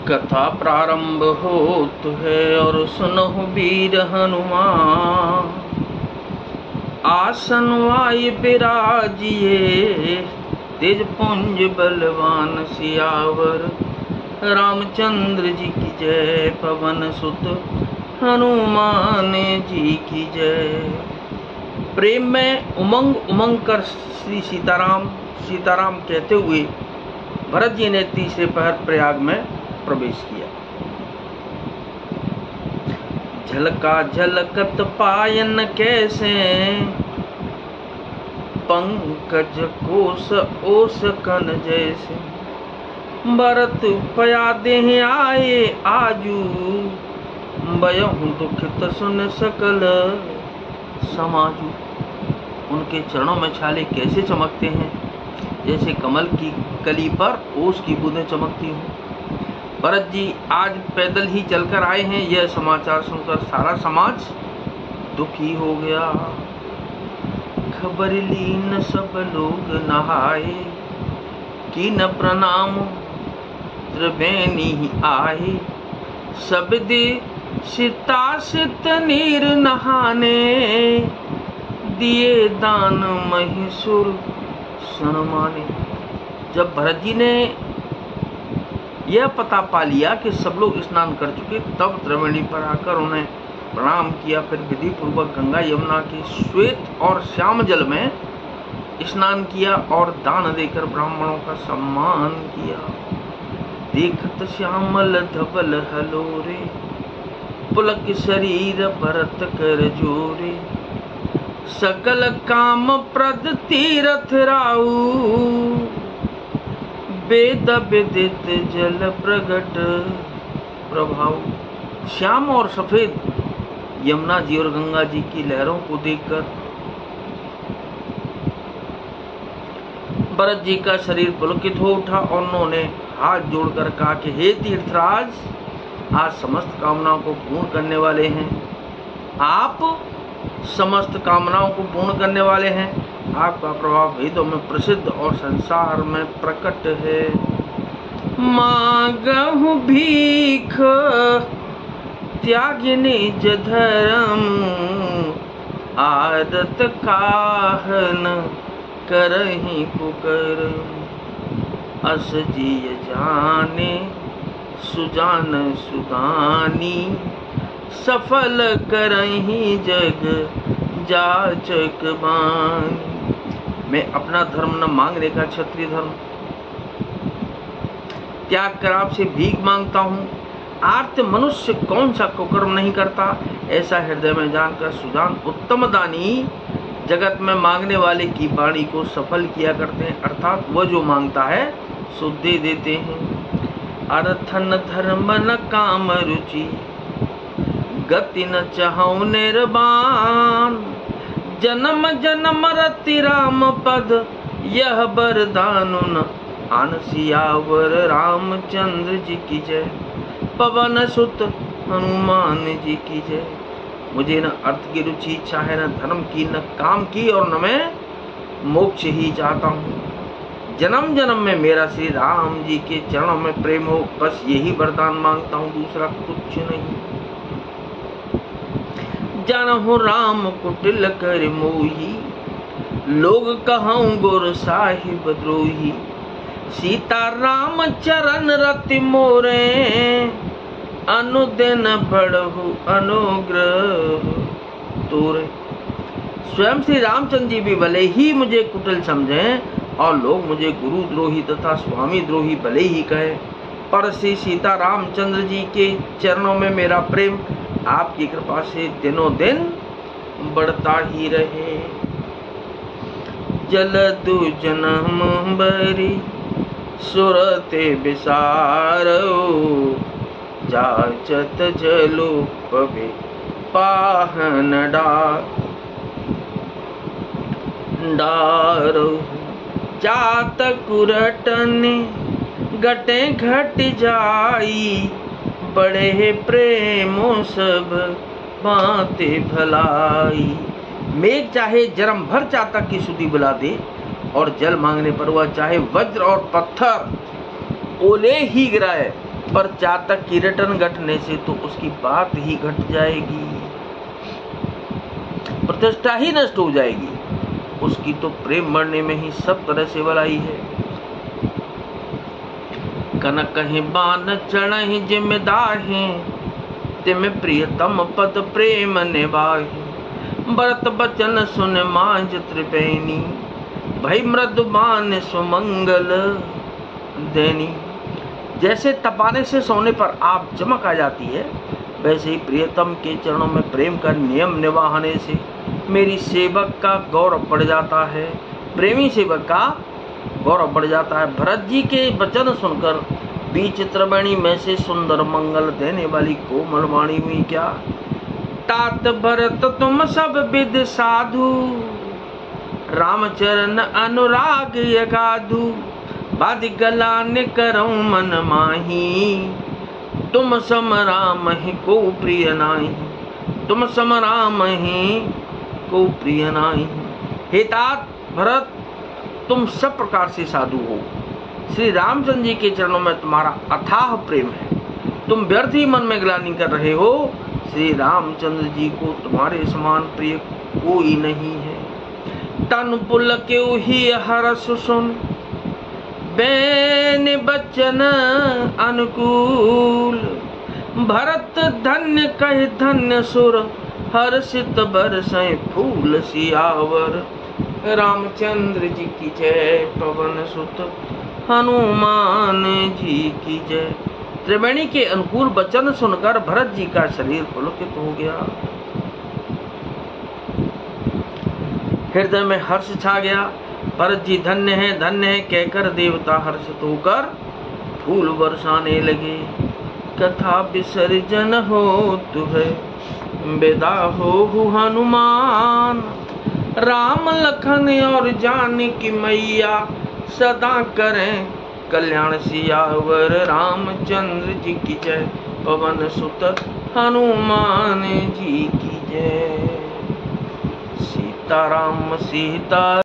कथा प्रारंभ होत है और सुनहु वीर हनुमान। आसन वाय विराजिए तेज पुंज बलवान सियावर। रामचंद्र जी की जय, पवन सुत हनुमान जी की जय। प्रेम में उमंग उमंग कर श्री सीताराम कहते हुए भरत जी ने तीसरे पहर प्रयाग में प्रवेश किया। झलका झलकत पायन कैसे, पंकज कोस ओस कन जैसे। भरत पया देह आए आजू, बयहु दुखित सुन सकल समाजू। उनके चरणों में छाले कैसे चमकते हैं, जैसे कमल की कली पर ओस की बूंदें चमकती हूँ। भरत जी आज पैदल ही चलकर आए हैं। यह समाचार सुनकर सारा समाज दुखी हो गया। खबर लीन सब लोग नहाए, की न प्रणाम त्रिवेणी आए। सब दे सीता सित नीर नहाने, दिए दान महिषुर सनमाने। जब भरत जी ने यह पता पा लिया कि सब लोग स्नान कर चुके, तब त्रिवेणी पर आकर उन्हें प्रणाम किया। फिर विधि पूर्वक गंगा यमुना के श्वेत और श्याम जल में स्नान किया और दान देकर ब्राह्मणों का सम्मान किया। देखत श्यामल धवल हलोरे, पुलक शरीर भरत कर जोरे। सकल काम प्रद तीरथ राऊ, वेद विदित जल प्रगट प्रभाव। श्याम और सफेद यमुना जी और गंगा जी की लहरों को देखकर भरत जी का शरीर पुलकित हो उठा और उन्होंने हाथ जोड़कर कहा कि हे तीर्थराज, आज समस्त कामनाओं को पूर्ण करने वाले हैं आप। समस्त कामनाओं को पूर्ण करने वाले हैं। आपका प्रभाव वेदों में प्रसिद्ध और संसार में प्रकट है। मांगहु भीख त्याग निज धर्म, आदत काहन करहि कुकर्म। अस जिय जाने सुजान सुदानी, सफल करहि जग जाचक बानी। मैं अपना धर्म न मांगने का क्षत्रिय धर्म त्याग कर आपसे भीख मांगता हूँ। आर्त मनुष्य कौन सा कुकर्म नहीं करता, ऐसा हृदय में जानकर सुजान उत्तम दानी जगत में मांगने वाले की वाणी को सफल किया करते हैं। अर्थात वह जो मांगता है सो दे देते हैं। अर्थन धर्म न काम रुचि, गति न चाहूं निर्वाण। जन्म जन्म रति राम पद, यह वरदान न आन सियावर। रामचंद्र जी की जय, पवन सुत हनुमान जी की जय। मुझे न अर्थ की रुचि इच्छा है, न धर्म की, न काम की, और न मैं मोक्ष ही चाहता हूँ। जन्म जन्म में मेरा श्री राम जी के चरणों में प्रेम हो, बस यही वरदान मांगता हूँ, दूसरा कुछ नहीं। जानहु राम कुटिल कर मोही, लोग कहूँ गुर साहिब द्रोही। सीता राम चरण रति मोरे, अनुदिन बढ़हु अनुग्रह तोरे। स्वयं श्री रामचंद्र जी भी भले ही मुझे कुटिल समझें और लोग मुझे गुरु द्रोही तथा स्वामी द्रोही भले ही कहें, पर श्री सीता रामचंद्र जी के चरणों में मेरा प्रेम आपकी कृपा से दिनों दिन बढ़ता ही रहे। जलदु जन्म बरी सुरते बिसारो, जाचत जलो पवे पाहन डारो। जात कुरटने घटे घट जाई, बड़े प्रेमो सब बाते भलाई। मेघ चाहे जन्म भर चातक की सुधि बुला दे, और जल मांगने पर वह चाहे वज्र और पत्थर ओले ही गिराए, पर चातक की रटन घटने से तो उसकी बात ही घट जाएगी, प्रतिष्ठा ही नष्ट हो जाएगी। उसकी तो प्रेम मरने में ही सब तरह से भलाई है। कनक कहीं बान चढ़हि जिम्मेदाही, तिम प्रियतम पद प्रेम निभाहि। भरत बचन सुन मांझ त्रिपेनी, भई मृदुबान सुमंगल देनी। जैसे तपाने से सोने पर आप चमक आ जाती है, वैसे ही प्रियतम के चरणों में प्रेम का नियम निभाने से मेरी सेवक का गौरव बढ़ जाता है, प्रेमी सेवक का गौरव बढ़ जाता है। भरत जी के वचन सुनकर बीच त्रिवेणी में से सुंदर मंगल देने वाली कोमल वाणी हुई क्या। तात भरत तुम सब विद साधु, रामचरण अनुराग यगाधु। बादि गलान करऊं मन माही, तुम सम राम ही को प्रिय नाही। तुम सम राम ही को प्रिय नाही। हे तात भरत, तुम सब प्रकार से साधु हो। श्री रामचंद्र जी के चरणों में तुम्हारा अथाह प्रेम है। तुम व्यर्थ ही मन में ग्लानि कर रहे हो। श्री रामचंद्र जी को तुम्हारे समान प्रिय कोई नहीं है। तन पुलक्यो ही हरस सुन, बैन बचन अनुकूल। भरत धन्य कह धन्य सुर, हर्षित बरसै फूल सियावर। रामचंद्र जी की जय, पवन सुत हनुमान जी की जय। त्रिवेणी के अनुकूल वचन सुनकर भरत जी का शरीर पुलकित हो गया, हृदय में हर्ष छा गया। भरत जी धन्य है कहकर देवता हर्षित होकर फूल बरसाने लगे। कथा विसर्जन हो तु है, विदा हो हनुमान। राम लखन और जानकी मैया, सदा करें कल्याण सियावर। रामचंद्र जी की जय, पवन सुत हनुमान जी की जय। सीताराम सीता